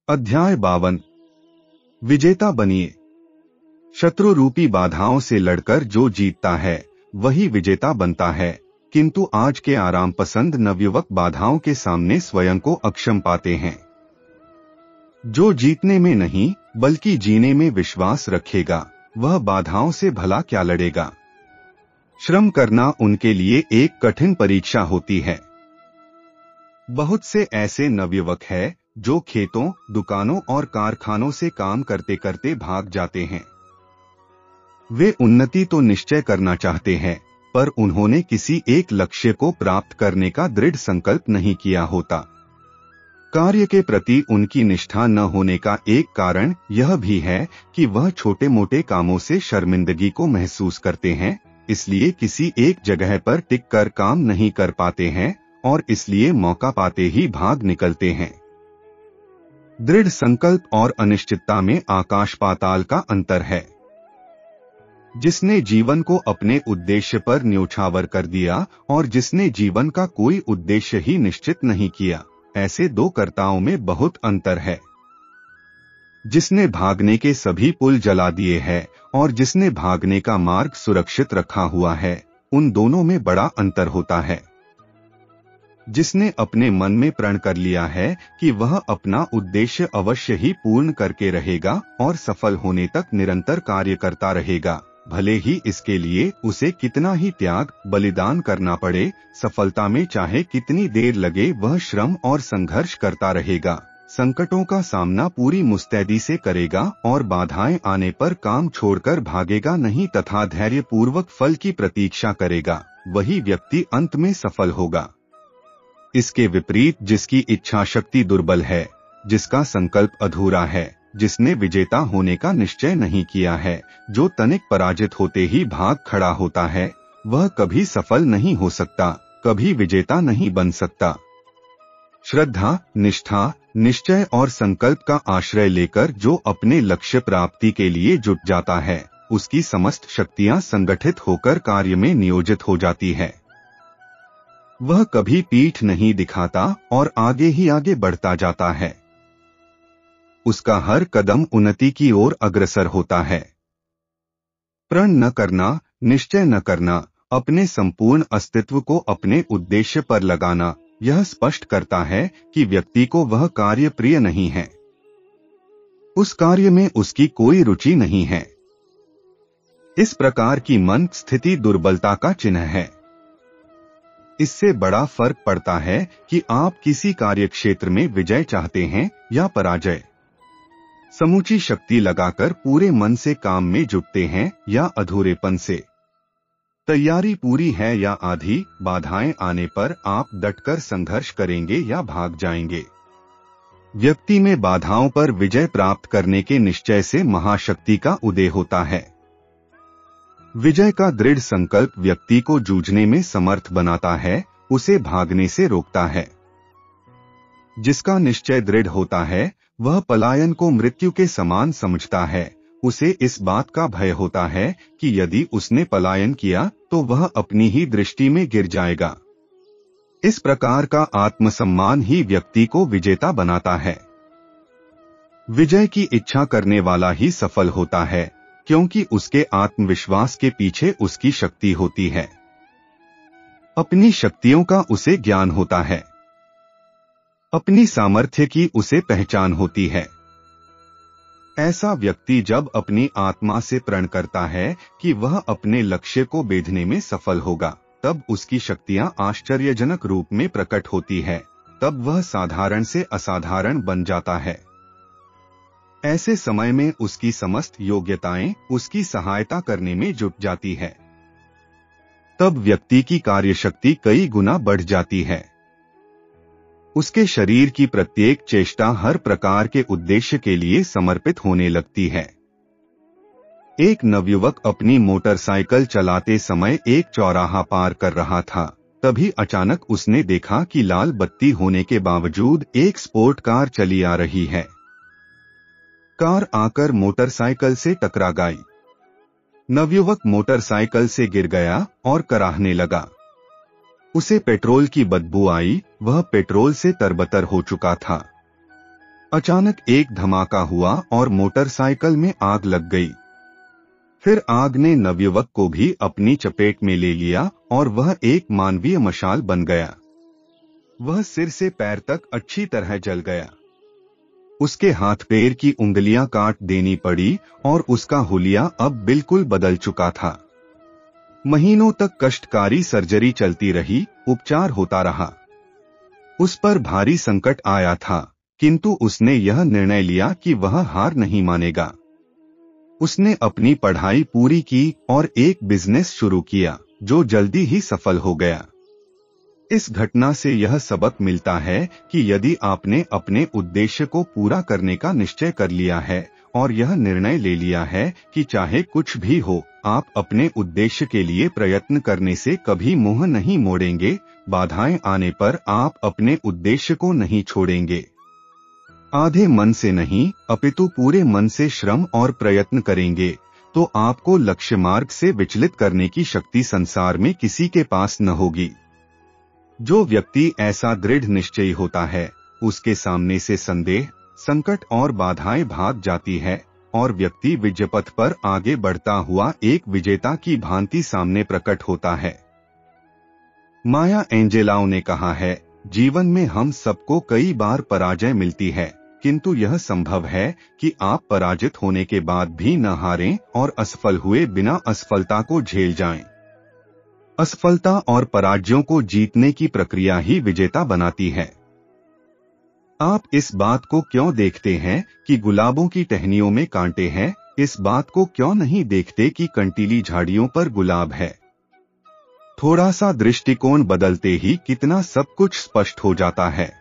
अध्याय 52। विजेता बनिए। शत्रु रूपी बाधाओं से लड़कर जो जीतता है वही विजेता बनता है, किंतु आज के आराम पसंद नवयुवक बाधाओं के सामने स्वयं को अक्षम पाते हैं। जो जीतने में नहीं बल्कि जीने में विश्वास रखेगा वह बाधाओं से भला क्या लड़ेगा। श्रम करना उनके लिए एक कठिन परीक्षा होती है। बहुत से ऐसे नवयुवक हैं जो खेतों, दुकानों और कारखानों से काम करते करते भाग जाते हैं। वे उन्नति तो निश्चय करना चाहते हैं, पर उन्होंने किसी एक लक्ष्य को प्राप्त करने का दृढ़ संकल्प नहीं किया होता। कार्य के प्रति उनकी निष्ठा न होने का एक कारण यह भी है कि वह छोटे मोटे कामों से शर्मिंदगी को महसूस करते हैं, इसलिए किसी एक जगह पर टिक कर काम नहीं कर पाते हैं और इसलिए मौका पाते ही भाग निकलते हैं। दृढ़ संकल्प और अनिश्चितता में आकाश पाताल का अंतर है। जिसने जीवन को अपने उद्देश्य पर न्योछावर कर दिया और जिसने जीवन का कोई उद्देश्य ही निश्चित नहीं किया, ऐसे दो कर्ताओं में बहुत अंतर है। जिसने भागने के सभी पुल जला दिए हैं और जिसने भागने का मार्ग सुरक्षित रखा हुआ है, उन दोनों में बड़ा अंतर होता है। जिसने अपने मन में प्रण कर लिया है कि वह अपना उद्देश्य अवश्य ही पूर्ण करके रहेगा और सफल होने तक निरंतर कार्य करता रहेगा, भले ही इसके लिए उसे कितना ही त्याग, बलिदान करना पड़े, सफलता में चाहे कितनी देर लगे, वह श्रम और संघर्ष करता रहेगा, संकटों का सामना पूरी मुस्तैदी से करेगा और बाधाएं आने पर काम छोड़कर भागेगा नहीं तथा धैर्यपूर्वक फल की प्रतीक्षा करेगा, वही व्यक्ति अंत में सफल होगा। इसके विपरीत जिसकी इच्छा शक्ति दुर्बल है, जिसका संकल्प अधूरा है, जिसने विजेता होने का निश्चय नहीं किया है, जो तनिक पराजित होते ही भाग खड़ा होता है, वह कभी सफल नहीं हो सकता, कभी विजेता नहीं बन सकता। श्रद्धा, निष्ठा, निश्चय और संकल्प का आश्रय लेकर जो अपने लक्ष्य प्राप्ति के लिए जुट जाता है, उसकी समस्त शक्तियां संगठित होकर कार्य में नियोजित हो जाती है। वह कभी पीठ नहीं दिखाता और आगे ही आगे बढ़ता जाता है। उसका हर कदम उन्नति की ओर अग्रसर होता है। प्रण न करना, निश्चय न करना, अपने संपूर्ण अस्तित्व को अपने उद्देश्य पर लगाना, यह स्पष्ट करता है कि व्यक्ति को वह कार्य प्रिय नहीं है। उस कार्य में उसकी कोई रुचि नहीं है। इस प्रकार की मन स्थिति दुर्बलता का चिन्ह है। इससे बड़ा फर्क पड़ता है कि आप किसी कार्य क्षेत्र में विजय चाहते हैं या पराजय। समूची शक्ति लगाकर पूरे मन से काम में जुटते हैं या अधूरेपन से। तैयारी पूरी है या आधी, बाधाएं आने पर आप डटकर संघर्ष करेंगे या भाग जाएंगे। व्यक्ति में बाधाओं पर विजय प्राप्त करने के निश्चय से महाशक्ति का उदय होता है। विजय का दृढ़ संकल्प व्यक्ति को जूझने में समर्थ बनाता है, उसे भागने से रोकता है। जिसका निश्चय दृढ़ होता है वह पलायन को मृत्यु के समान समझता है। उसे इस बात का भय होता है कि यदि उसने पलायन किया तो वह अपनी ही दृष्टि में गिर जाएगा। इस प्रकार का आत्मसम्मान ही व्यक्ति को विजेता बनाता है। विजय की इच्छा करने वाला ही सफल होता है, क्योंकि उसके आत्मविश्वास के पीछे उसकी शक्ति होती है। अपनी शक्तियों का उसे ज्ञान होता है। अपनी सामर्थ्य की उसे पहचान होती है। ऐसा व्यक्ति जब अपनी आत्मा से प्रण करता है कि वह अपने लक्ष्य को बेधने में सफल होगा, तब उसकी शक्तियां आश्चर्यजनक रूप में प्रकट होती है। तब वह साधारण से असाधारण बन जाता है। ऐसे समय में उसकी समस्त योग्यताएं उसकी सहायता करने में जुट जाती है। तब व्यक्ति की कार्यशक्ति कई गुना बढ़ जाती है। उसके शरीर की प्रत्येक चेष्टा हर प्रकार के उद्देश्य के लिए समर्पित होने लगती है। एक नवयुवक अपनी मोटरसाइकिल चलाते समय एक चौराहा पार कर रहा था। तभी अचानक उसने देखा कि लाल बत्ती होने के बावजूद एक स्पोर्ट कार चली आ रही है। कार आकर मोटरसाइकिल से टकरा गई। नवयुवक मोटरसाइकिल से गिर गया और कराहने लगा। उसे पेट्रोल की बदबू आई, वह पेट्रोल से तरबतर हो चुका था। अचानक एक धमाका हुआ और मोटरसाइकिल में आग लग गई। फिर आग ने नवयुवक को भी अपनी चपेट में ले लिया और वह एक मानवीय मशाल बन गया। वह सिर से पैर तक अच्छी तरह जल गया। उसके हाथ पैर की उंगलियां काट देनी पड़ी और उसका हुलिया अब बिल्कुल बदल चुका था। महीनों तक कष्टकारी सर्जरी चलती रही, उपचार होता रहा। उस पर भारी संकट आया था, किंतु उसने यह निर्णय लिया कि वह हार नहीं मानेगा। उसने अपनी पढ़ाई पूरी की और एक बिजनेस शुरू किया जो जल्दी ही सफल हो गया। इस घटना से यह सबक मिलता है कि यदि आपने अपने उद्देश्य को पूरा करने का निश्चय कर लिया है और यह निर्णय ले लिया है कि चाहे कुछ भी हो, आप अपने उद्देश्य के लिए प्रयत्न करने से कभी मुंह नहीं मोड़ेंगे। बाधाएं आने पर आप अपने उद्देश्य को नहीं छोड़ेंगे। आधे मन से नहीं, अपितु पूरे मन से श्रम और प्रयत्न करेंगे तो आपको लक्ष्य मार्ग से विचलित करने की शक्ति संसार में किसी के पास न होगी। जो व्यक्ति ऐसा दृढ़ निश्चयी होता है, उसके सामने से संदेह, संकट और बाधाएं भाग जाती है और व्यक्ति विजयपथ पर आगे बढ़ता हुआ एक विजेता की भांति सामने प्रकट होता है। माया एंजेलाओ ने कहा है, जीवन में हम सबको कई बार पराजय मिलती है, किंतु यह संभव है कि आप पराजित होने के बाद भी न हारें और असफल हुए बिना असफलता को झेल जाएं। असफलता और पराजयों को जीतने की प्रक्रिया ही विजेता बनाती है। आप इस बात को क्यों देखते हैं कि गुलाबों की टहनियों में कांटे हैं? इस बात को क्यों नहीं देखते कि कंटीली झाड़ियों पर गुलाब है? थोड़ा सा दृष्टिकोण बदलते ही कितना सब कुछ स्पष्ट हो जाता है।